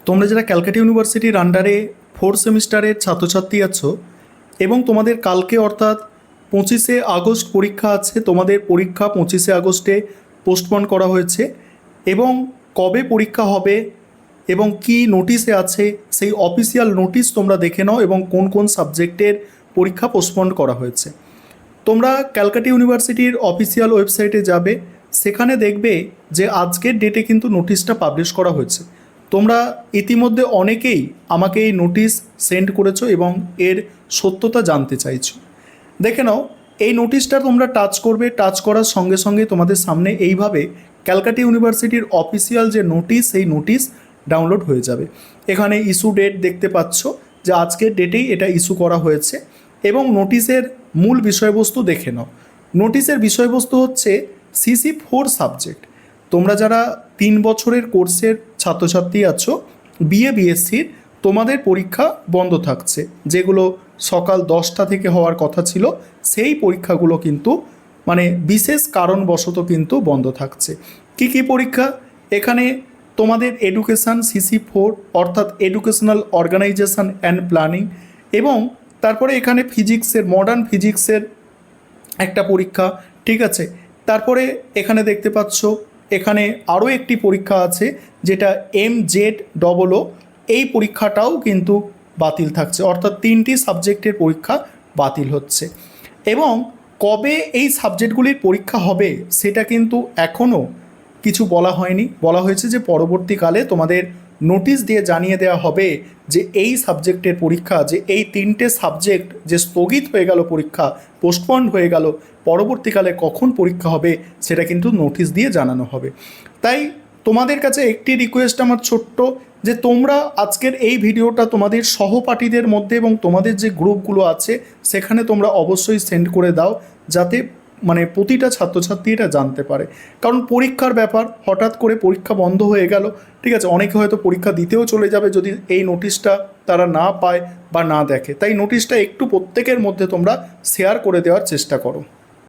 তোমরা যারা ক্যালকাটা ইউনিভার্সিটির আন্ডারে 4th সেমিস্টারের ছাত্রছাত্রী আছো এবং তোমাদের কালকে অর্থাৎ 25শে আগস্ট পরীক্ষা আছে, তোমাদের পরীক্ষা 25শে আগস্টে পোস্টপোন করা হয়েছে এবং কবে পরীক্ষা হবে এবং কি নোটিশে আছে সেই অফিসিয়াল নোটিশ তোমরা দেখে নাও এবং কোন কোন সাবজেক্টের পরীক্ষা পোস্টপোন করা হয়েছে। তোমরা ক্যালকাটা ইউনিভার্সিটির অফিসিয়াল ওয়েবসাইটে যাবে, সেখানে দেখবে যে আজকের ডেটে কিন্তু নোটিশটা পাবলিশ করা হয়েছে। তোমরা ইতিমধ্যে অনেকেই আমাকে এই নোটিশ সেন্ড করেছো এবং এর সত্যতা জানতে চাইছো। দেখে নাও, এই নোটিশটা তোমরা টাচ করবে, টাচ করার সঙ্গে সঙ্গে তোমাদের সামনে এইভাবে ক্যালকাটা ইউনিভার্সিটির অফিসিয়াল যে নোটিশ সেই নোটিশ ডাউনলোড হয়ে যাবে। এখানে ইস্যু ডেট দেখতে পাচ্ছ যে আজকের ডেটেই এটা ইস্যু করা হয়েছে এবং নোটিশের মূল বিষয়বস্তু দেখে নাও। নোটিশের বিষয়বস্তু হচ্ছে CC4 সাবজেক্ট। তোমরা যারা 3 বছরের কোর্সের ছাত্রছাত্রী আছো BA-BSCর, তোমাদের পরীক্ষা বন্ধ থাকছে। যেগুলো সকাল 10টা থেকে হওয়ার কথা ছিল সেই পরীক্ষাগুলো কিন্তু বিশেষ কারণবশত কিন্তু বন্ধ থাকছে। কি কি পরীক্ষা? এখানে তোমাদের এডুকেশান CC4 অর্থাৎ এডুকেশনাল অর্গানাইজেশন অ্যান্ড প্ল্যানিং, এবং তারপরে এখানে ফিজিক্সের মডার্ন ফিজিক্সের একটা পরীক্ষা, ঠিক আছে। তারপরে এখানে দেখতে পাচ্ছ এখানে আরও একটি পরীক্ষা আছে যেটা MZOO, এই পরীক্ষাটাও কিন্তু বাতিল থাকছে, অর্থাৎ 3টি সাবজেক্টের পরীক্ষা বাতিল হচ্ছে। এবং কবে এই সাবজেক্টগুলির পরীক্ষা হবে সেটা কিন্তু এখনও কিছু বলা হয়নি। বলা হয়েছে যে পরবর্তীকালে তোমাদের নোটিশ দিয়ে জানিয়ে দেওয়া হবে যে এই সাবজেক্টের পরীক্ষা, যে এই 3টে সাবজেক্ট যে স্থগিত হয়ে গেল, পরীক্ষা পোস্টপন্ড হয়ে গেল, পরবর্তীকালে কখন পরীক্ষা হবে সেটা কিন্তু নোটিশ দিয়ে জানানো হবে। তাই তোমাদের কাছে একটি রিকোয়েস্ট আমার ছোট্ট, যে তোমরা আজকের এই ভিডিওটা তোমাদের সহপাঠীদের মধ্যে এবং তোমাদের যে গ্রুপগুলো আছে সেখানে তোমরা অবশ্যই সেন্ড করে দাও, যাতে প্রতিটা ছাত্রছাত্রী এটা জানতে পারে। কারণ পরীক্ষার ব্যাপার, হঠাৎ করে পরীক্ষা বন্ধ হয়ে গেল, ঠিক আছে, অনেকে হয়তো পরীক্ষা দিতেও চলে যাবে যদি এই নোটিশটা তারা না পায় বা না দেখে। তাই নোটিশটা একটু প্রত্যেকের মধ্যে তোমরা শেয়ার করে দেওয়ার চেষ্টা করো।